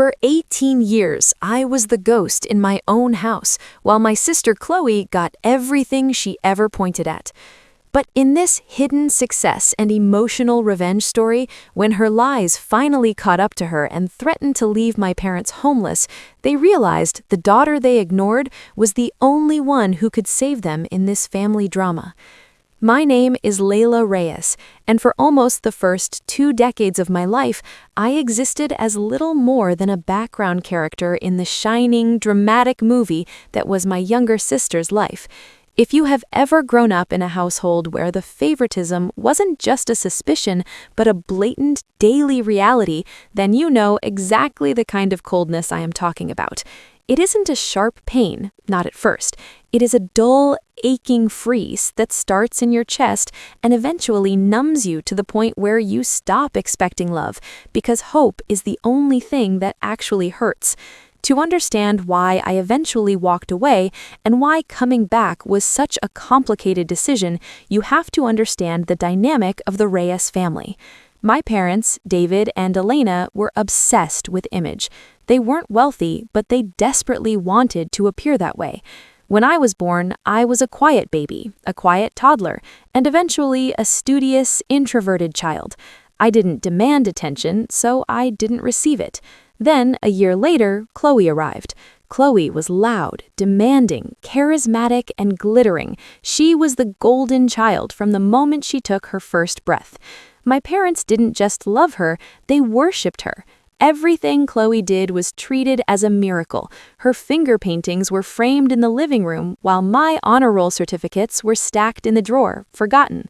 For 18 years, I was the ghost in my own house, while my sister Chloe got everything she ever pointed at. But in this hidden success and emotional revenge story, when her lies finally caught up to her and threatened to leave my parents homeless, they realized the daughter they ignored was the only one who could save them in this family drama. My name is Layla Reyes, and for almost the first 2 decades of my life, I existed as little more than a background character in the shining, dramatic movie that was my younger sister's life. If you have ever grown up in a household where the favoritism wasn't just a suspicion, but a blatant daily reality, then you know exactly the kind of coldness I am talking about. It isn't a sharp pain, not at first. It is a dull, aching freeze that starts in your chest and eventually numbs you to the point where you stop expecting love, because hope is the only thing that actually hurts. To understand why I eventually walked away and why coming back was such a complicated decision, you have to understand the dynamic of the Reyes family. My parents, David and Elena, were obsessed with image. They weren't wealthy, but they desperately wanted to appear that way. When I was born, I was a quiet baby, a quiet toddler, and eventually a studious, introverted child. I didn't demand attention, so I didn't receive it. Then, a year later, Chloe arrived. Chloe was loud, demanding, charismatic, and glittering. She was the golden child from the moment she took her first breath. My parents didn't just love her, they worshipped her. Everything Chloe did was treated as a miracle. Her finger paintings were framed in the living room, while my honor roll certificates were stacked in the drawer, forgotten.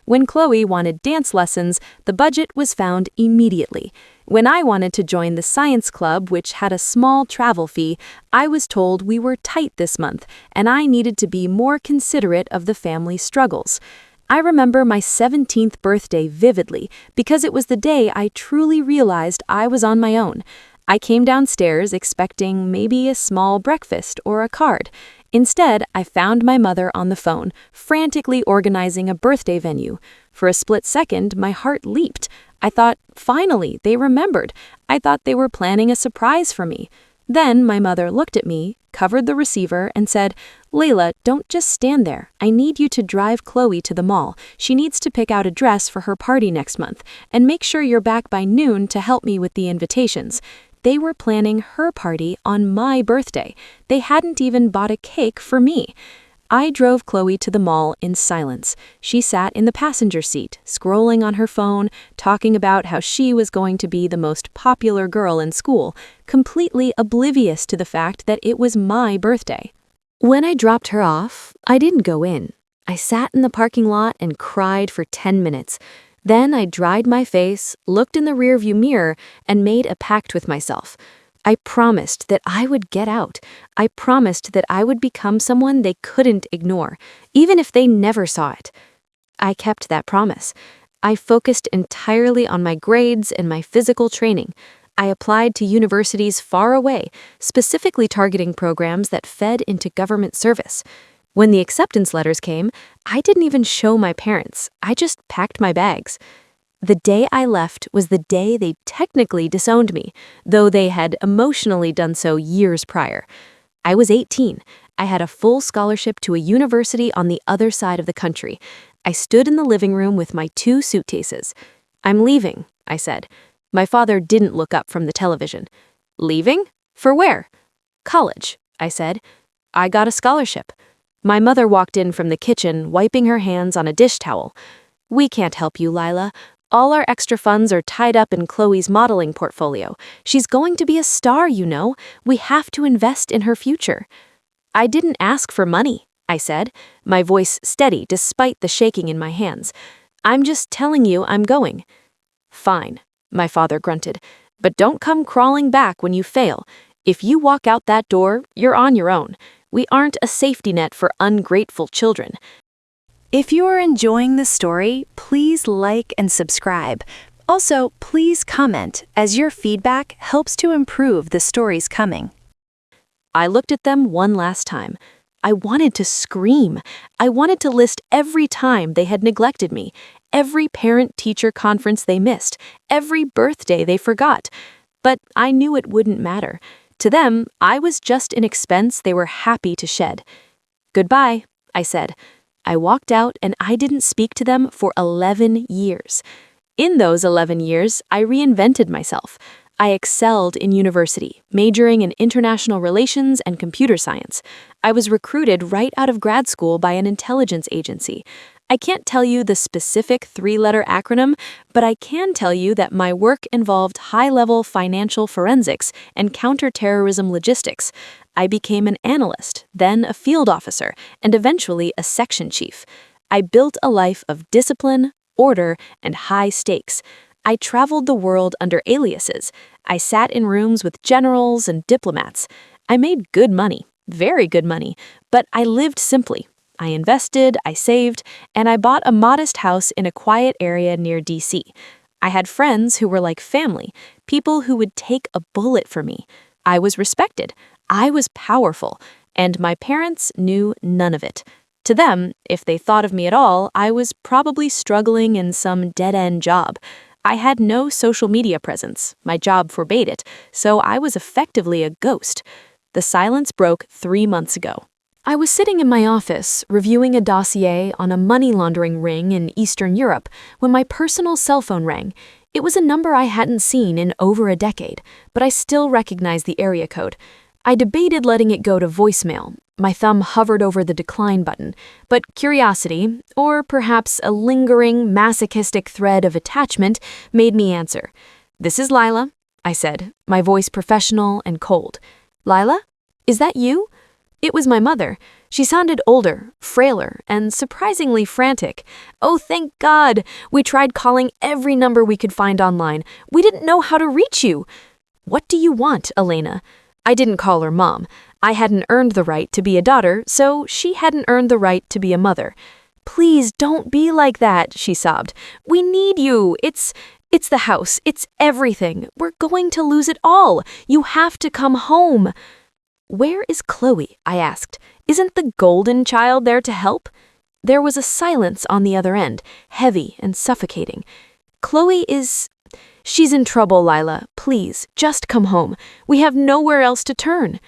When Chloe wanted dance lessons, the budget was found immediately. When I wanted to join the science club, which had a small travel fee, I was told we were tight this month, and I needed to be more considerate of the family struggles. I remember my 17th birthday vividly, because it was the day I truly realized I was on my own. I came downstairs expecting maybe a small breakfast or a card. Instead, I found my mother on the phone, frantically organizing a birthday venue. For a split second, my heart leaped. I thought, finally, they remembered. I thought they were planning a surprise for me. Then my mother looked at me, covered the receiver, and said, "Layla, don't just stand there. I need you to drive Chloe to the mall. She needs to pick out a dress for her party next month, and make sure you're back by noon to help me with the invitations." They were planning her party on my birthday. They hadn't even bought a cake for me. I drove Chloe to the mall in silence. She sat in the passenger seat, scrolling on her phone, talking about how she was going to be the most popular girl in school, completely oblivious to the fact that it was my birthday. When I dropped her off, I didn't go in. I sat in the parking lot and cried for 10 minutes. Then I dried my face, looked in the rearview mirror, and made a pact with myself. I promised that I would get out. I promised that I would become someone they couldn't ignore, even if they never saw it. I kept that promise. I focused entirely on my grades and my physical training. I applied to universities far away, specifically targeting programs that fed into government service. When the acceptance letters came, I didn't even show my parents. I just packed my bags. The day I left was the day they technically disowned me, though they had emotionally done so years prior. I was 18. I had a full scholarship to a university on the other side of the country. I stood in the living room with my 2 suitcases. "I'm leaving," I said. My father didn't look up from the television. "Leaving? For where?" "College," I said. "I got a scholarship." My mother walked in from the kitchen, wiping her hands on a dish towel. "We can't help you, Layla. All our extra funds are tied up in Chloe's modeling portfolio. She's going to be a star, you know. We have to invest in her future." "I didn't ask for money," I said, my voice steady despite the shaking in my hands. "I'm just telling you I'm going." "Fine," my father grunted, "but don't come crawling back when you fail. If you walk out that door, you're on your own. We aren't a safety net for ungrateful children." If you are enjoying this story, please like and subscribe. Also, please comment, as your feedback helps to improve the stories coming. I looked at them one last time. I wanted to scream. I wanted to list every time they had neglected me, every parent-teacher conference they missed, every birthday they forgot. But I knew it wouldn't matter. To them, I was just an expense they were happy to shed. "Goodbye," I said. I walked out and I didn't speak to them for 11 years. In those 11 years, I reinvented myself. I excelled in university, majoring in international relations and computer science. I was recruited right out of grad school by an intelligence agency. I can't tell you the specific three-letter acronym, but I can tell you that my work involved high-level financial forensics and counterterrorism logistics. I became an analyst, then a field officer, and eventually a section chief. I built a life of discipline, order, and high stakes. I traveled the world under aliases. I sat in rooms with generals and diplomats. I made good money, very good money, but I lived simply. I invested, I saved, and I bought a modest house in a quiet area near DC. I had friends who were like family, people who would take a bullet for me. I was respected, I was powerful, and my parents knew none of it. To them, if they thought of me at all, I was probably struggling in some dead-end job. I had no social media presence, my job forbade it, so I was effectively a ghost. The silence broke 3 months ago. I was sitting in my office, reviewing a dossier on a money laundering ring in Eastern Europe, when my personal cell phone rang. It was a number I hadn't seen in over a decade, but I still recognized the area code. I debated letting it go to voicemail. My thumb hovered over the decline button, but curiosity, or perhaps a lingering, masochistic thread of attachment, made me answer. "This is Layla," I said, my voice professional and cold. "Layla? Is that you?" It was my mother. She sounded older, frailer, and surprisingly frantic. "Oh, thank God! We tried calling every number we could find online. We didn't know how to reach you." "What do you want, Elena?" I didn't call her mom. I hadn't earned the right to be a daughter, so she hadn't earned the right to be a mother. "Please don't be like that," she sobbed. "We need you. It's the house. It's everything. We're going to lose it all. You have to come home." "Where is Chloe?" I asked. "Isn't the golden child there to help?" There was a silence on the other end, heavy and suffocating. "She's in trouble, Layla. Please, just come home. We have nowhere else to turn."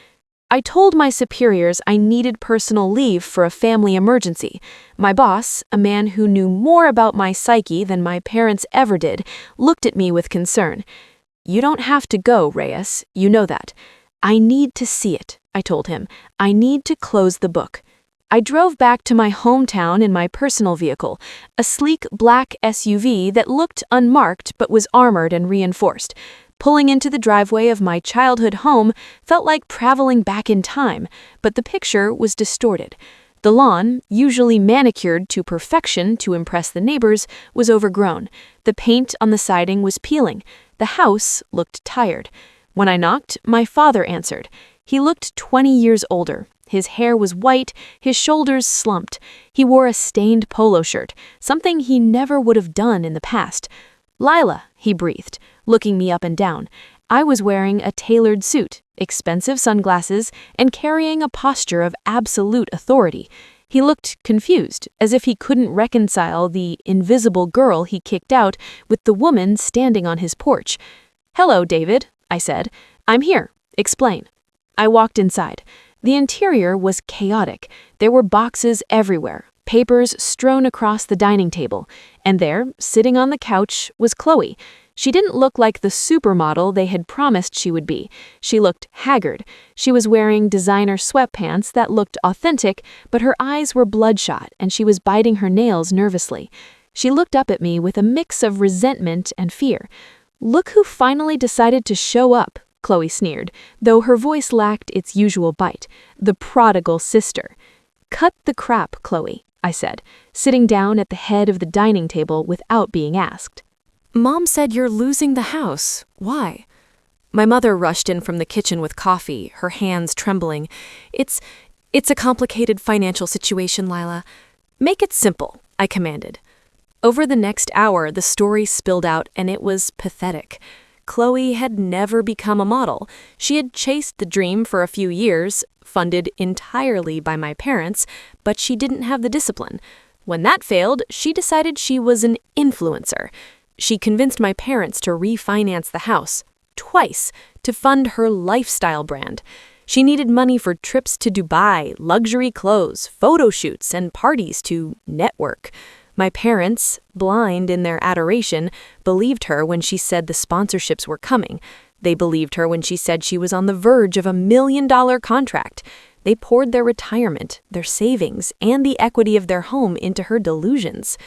I told my superiors I needed personal leave for a family emergency. My boss, a man who knew more about my psyche than my parents ever did, looked at me with concern. "You don't have to go, Reyes. You know that." "I need to see it," I told him. "I need to close the book." I drove back to my hometown in my personal vehicle, a sleek black SUV that looked unmarked but was armored and reinforced. Pulling into the driveway of my childhood home felt like traveling back in time, but the picture was distorted. The lawn, usually manicured to perfection to impress the neighbors, was overgrown. The paint on the siding was peeling. The house looked tired. When I knocked, my father answered. He looked 20 years older. His hair was white, his shoulders slumped. He wore a stained polo shirt, something he never would have done in the past. "Layla," he breathed, looking me up and down. I was wearing a tailored suit, expensive sunglasses, and carrying a posture of absolute authority. He looked confused, as if he couldn't reconcile the invisible girl he kicked out with the woman standing on his porch. "Hello, David," I said. "I'm here. Explain." I walked inside. The interior was chaotic. There were boxes everywhere, papers strewn across the dining table, and there, sitting on the couch, was Chloe. She didn't look like the supermodel they had promised she would be. She looked haggard. She was wearing designer sweatpants that looked authentic, but her eyes were bloodshot and she was biting her nails nervously. She looked up at me with a mix of resentment and fear. "Look who finally decided to show up," Chloe sneered, though her voice lacked its usual bite. "The prodigal sister." "Cut the crap, Chloe," I said, sitting down at the head of the dining table without being asked. "Mom said you're losing the house. Why?" My mother rushed in from the kitchen with coffee, her hands trembling. It's a complicated financial situation, Layla. "Make it simple," I commanded. Over the next hour, the story spilled out, and it was pathetic. Chloe had never become a model. She had chased the dream for a few years, funded entirely by my parents, but she didn't have the discipline. When that failed, she decided she was an influencer. She convinced my parents to refinance the house. twice to fund her lifestyle brand. She needed money for trips to Dubai, luxury clothes, photo shoots, and parties to network. My parents, blind in their adoration, believed her when she said the sponsorships were coming. They believed her when she said she was on the verge of a $1 million contract. They poured their retirement, their savings, and the equity of their home into her delusions.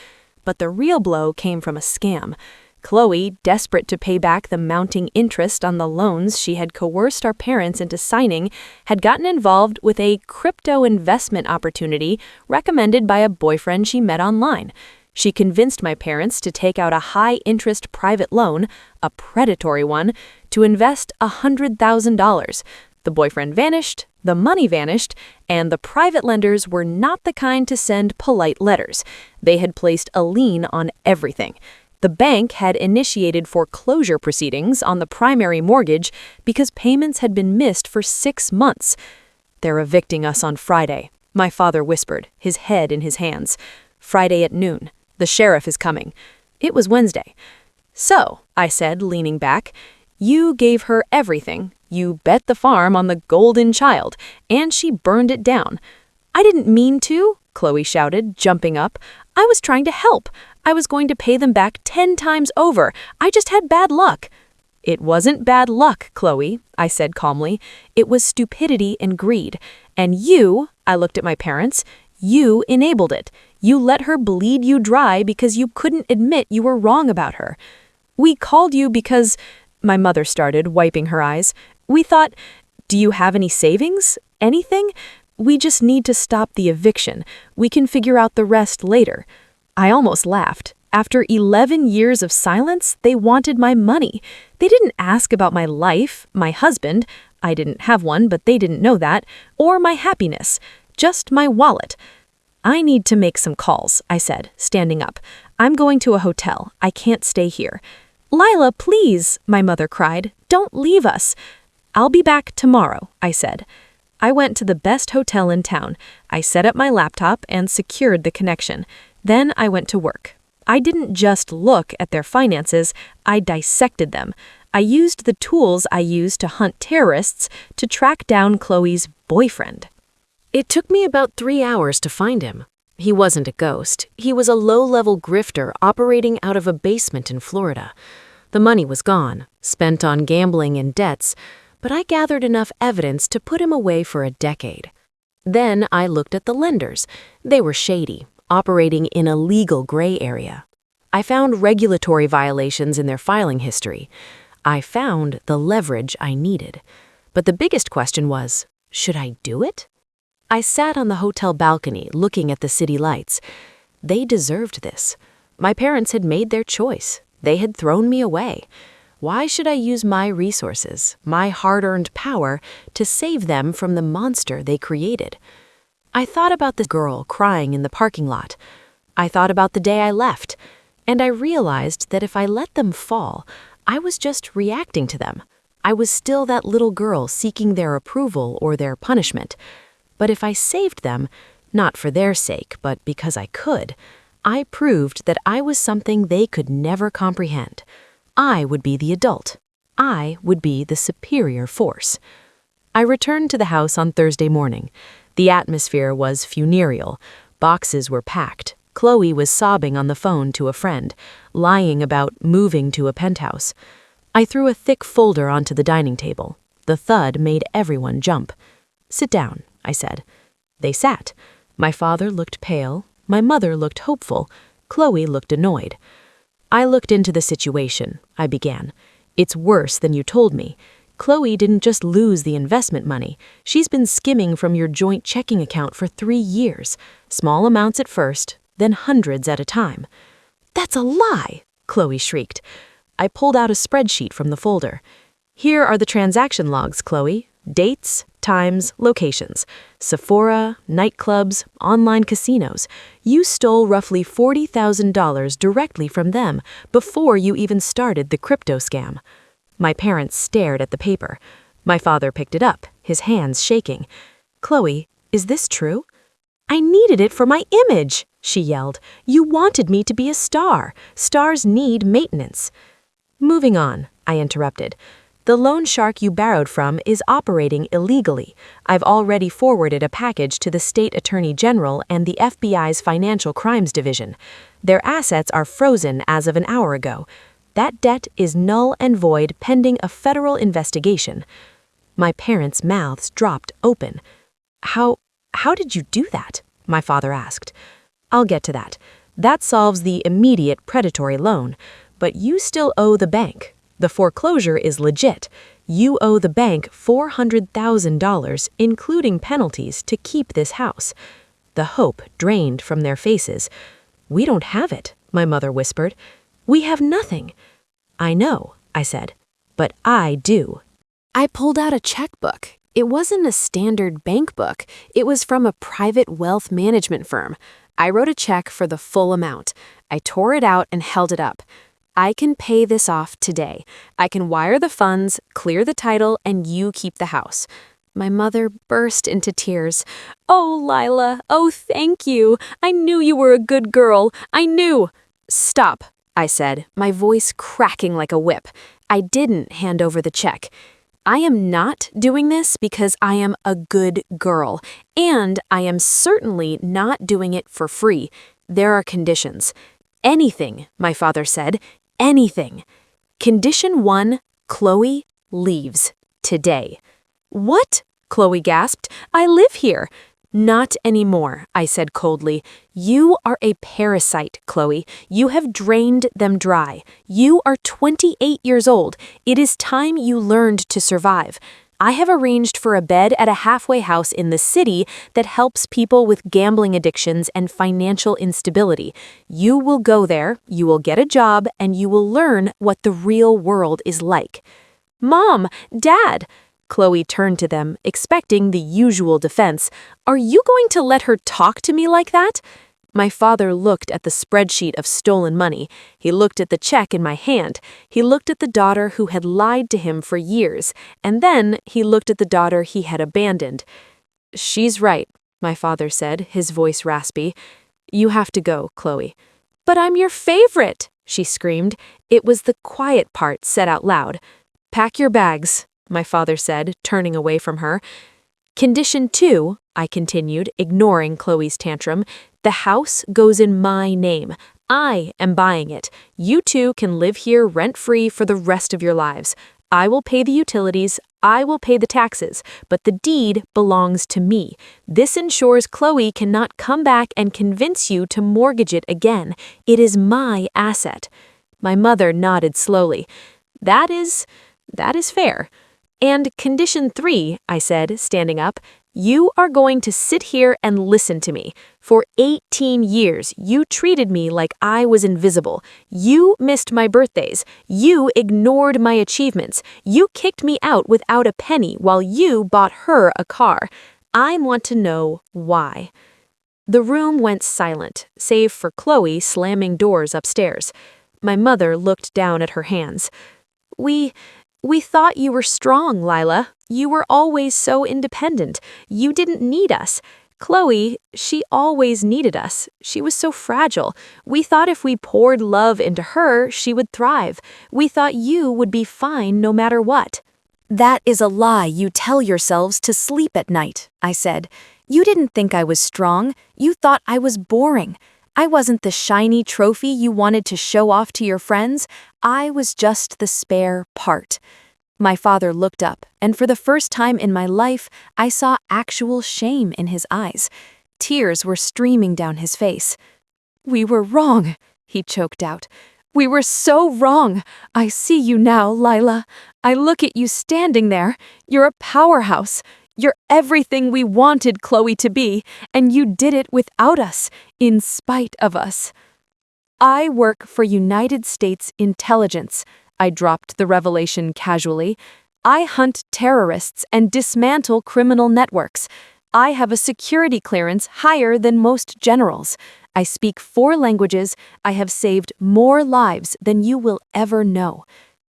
But the real blow came from a scam. Chloe, desperate to pay back the mounting interest on the loans she had coerced our parents into signing, had gotten involved with a crypto investment opportunity recommended by a boyfriend she met online. She convinced my parents to take out a high-interest private loan, a predatory one, to invest $100,000. The boyfriend vanished, the money vanished, and the private lenders were not the kind to send polite letters. They had placed a lien on everything. The bank had initiated foreclosure proceedings on the primary mortgage because payments had been missed for 6 months. "They're evicting us on Friday," my father whispered, his head in his hands. "Friday at noon. The sheriff is coming." It was Wednesday. "So," I said, leaning back, "you gave her everything. You bet the farm on the golden child, and she burned it down." "I didn't mean to," Chloe shouted, jumping up. "I was trying to help. I was going to pay them back 10 times over. I just had bad luck." "It wasn't bad luck, Chloe," I said calmly. "It was stupidity and greed. And you," I looked at my parents, "you enabled it. You let her bleed you dry because you couldn't admit you were wrong about her." "We called you because," my mother started, wiping her eyes. "We thought, do you have any savings? Anything? We just need to stop the eviction. We can figure out the rest later." I almost laughed. After 11 years of silence, they wanted my money. They didn't ask about my life, my husband — I didn't have one, but they didn't know that — or my happiness. Just my wallet. "I need to make some calls," I said, standing up. "I'm going to a hotel. I can't stay here." "Layla, please," my mother cried. "Don't leave us." "I'll be back tomorrow," I said. I went to the best hotel in town. I set up my laptop and secured the connection. Then I went to work. I didn't just look at their finances, I dissected them. I used the tools I use to hunt terrorists to track down Chloe's boyfriend. It took me about 3 hours to find him. He wasn't a ghost. He was a low-level grifter operating out of a basement in Florida. The money was gone, spent on gambling and debts, but I gathered enough evidence to put him away for a decade. Then I looked at the lenders. They were shady, operating in a legal gray area. I found regulatory violations in their filing history. I found the leverage I needed. But the biggest question was, should I do it? I sat on the hotel balcony looking at the city lights. They deserved this. My parents had made their choice. They had thrown me away. Why should I use my resources, my hard-earned power, to save them from the monster they created? I thought about the girl crying in the parking lot. I thought about the day I left. And I realized that if I let them fall, I was just reacting to them. I was still that little girl seeking their approval or their punishment. But if I saved them, not for their sake, but because I could, I proved that I was something they could never comprehend. I would be the adult. I would be the superior force. I returned to the house on Thursday morning. The atmosphere was funereal. Boxes were packed. Chloe was sobbing on the phone to a friend, lying about moving to a penthouse. I threw a thick folder onto the dining table. The thud made everyone jump. "Sit down," I said. They sat. My father looked pale. My mother looked hopeful. Chloe looked annoyed. "I looked into the situation," I began. "It's worse than you told me. Chloe didn't just lose the investment money. She's been skimming from your joint checking account for 3 years. Small amounts at first, then hundreds at a time." "That's a lie!" Chloe shrieked. I pulled out a spreadsheet from the folder. "Here are the transaction logs, Chloe. Dates, times, locations. Sephora, nightclubs, online casinos. You stole roughly $40,000 directly from them before you even started the crypto scam." My parents stared at the paper. My father picked it up, his hands shaking. "Chloe, is this true?" "I needed it for my image," she yelled. "You wanted me to be a star. Stars need maintenance." "Moving on," I interrupted. The loan shark you borrowed from is operating illegally. I've already forwarded a package to the state attorney general and the FBI's Financial Crimes Division. Their assets are frozen as of an hour ago. That debt is null and void pending a federal investigation. My parents' mouths dropped open. How did you do that? My father asked. I'll get to that. That solves the immediate predatory loan, but you still owe the bank. The foreclosure is legit. You owe the bank $400,000, including penalties, to keep this house. The hope drained from their faces. We don't have it, my mother whispered. We have nothing. I know, I said, but I do. I pulled out a checkbook. It wasn't a standard bank book. It was from a private wealth management firm. I wrote a check for the full amount. I tore it out and held it up. I can pay this off today. I can wire the funds, clear the title, and you keep the house. My mother burst into tears. Oh, Layla, oh, thank you. I knew you were a good girl. I knew. Stop, I said, my voice cracking like a whip. I didn't hand over the check. I am not doing this because I am a good girl, and I am certainly not doing it for free. There are conditions. Anything, my father said, anything. Condition 1, Chloe leaves today. What? Chloe gasped. I live here. Not anymore, I said coldly. You are a parasite, Chloe. You have drained them dry. You are 28 years old. It is time you learned to survive. I have arranged for a bed at a halfway house in the city that helps people with gambling addictions and financial instability. You will go there, you will get a job, and you will learn what the real world is like. Mom, Dad, Chloe turned to them, expecting the usual defense. Are you going to let her talk to me like that? My father looked at the spreadsheet of stolen money. He looked at the check in my hand. He looked at the daughter who had lied to him for years. And then he looked at the daughter he had abandoned. She's right, my father said, his voice raspy. You have to go, Chloe. But I'm your favorite, she screamed. It was the quiet part said out loud. Pack your bags, my father said, turning away from her. Condition 2, I continued, ignoring Chloe's tantrum. The house goes in my name. I am buying it. You two can live here rent-free for the rest of your lives. I will pay the utilities, I will pay the taxes, but the deed belongs to me. This ensures Chloe cannot come back and convince you to mortgage it again. It is my asset. My mother nodded slowly. That is fair. And condition 3, I said, standing up, you are going to sit here and listen to me. For 18 years, you treated me like I was invisible. You missed my birthdays. You ignored my achievements. You kicked me out without a penny while you bought her a car. I want to know why. The room went silent, save for Chloe slamming doors upstairs. My mother looked down at her hands. We thought you were strong, Layla. You were always so independent. You didn't need us. Chloe, she always needed us. She was so fragile. We thought if we poured love into her, she would thrive. We thought you would be fine no matter what. That is a lie you tell yourselves to sleep at night, I said. You didn't think I was strong. You thought I was boring. I wasn't the shiny trophy you wanted to show off to your friends. I was just the spare part. My father looked up, and for the first time in my life, I saw actual shame in his eyes. Tears were streaming down his face. We were wrong, he choked out. We were so wrong. I see you now, Layla. I look at you standing there. You're a powerhouse. You're everything we wanted Chloe to be, and you did it without us, in spite of us. I work for United States intelligence. I dropped the revelation casually. I hunt terrorists and dismantle criminal networks. I have a security clearance higher than most generals. I speak 4 languages. I have saved more lives than you will ever know.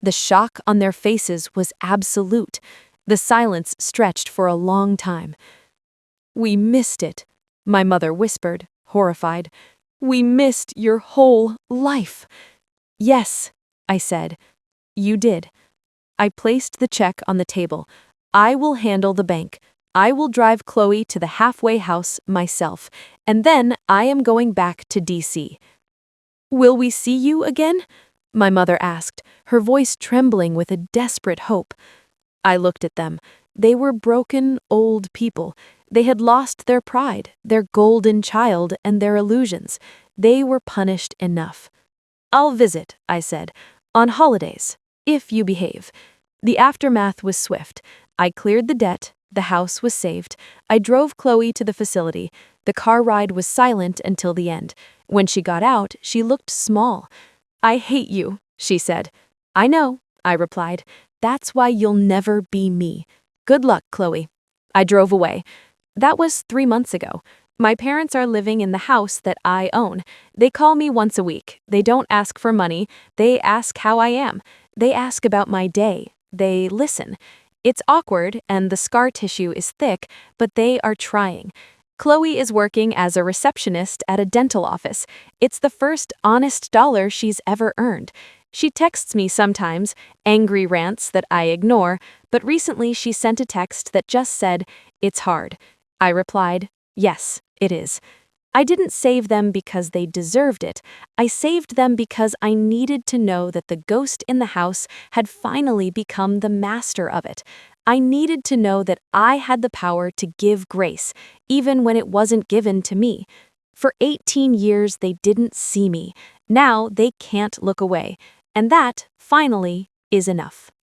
The shock on their faces was absolute. The silence stretched for a long time. We missed it, my mother whispered, horrified. We missed your whole life. Yes, I said. You did. I placed the check on the table. I will handle the bank. I will drive Chloe to the halfway house myself, and then I am going back to DC. Will we see you again? My mother asked, her voice trembling with a desperate hope. I looked at them. They were broken, old people. They had lost their pride, their golden child, and their illusions. They were punished enough. I'll visit, I said, on holidays, if you behave. The aftermath was swift. I cleared the debt. The house was saved. I drove Chloe to the facility. The car ride was silent until the end. When she got out, she looked small. I hate you, she said. I know, I replied. That's why you'll never be me. Good luck, Chloe. I drove away. That was 3 months ago. My parents are living in the house that I own. They call me once a week. They don't ask for money. They ask how I am. They ask about my day. They listen. It's awkward and the scar tissue is thick, but they are trying. Chloe is working as a receptionist at a dental office. It's the first honest dollar she's ever earned. She texts me sometimes, angry rants that I ignore, but recently she sent a text that just said, "It's hard." I replied, "Yes, it is." I didn't save them because they deserved it. I saved them because I needed to know that the ghost in the house had finally become the master of it. I needed to know that I had the power to give grace, even when it wasn't given to me. For 18 years, they didn't see me. Now they can't look away. And that, finally, is enough.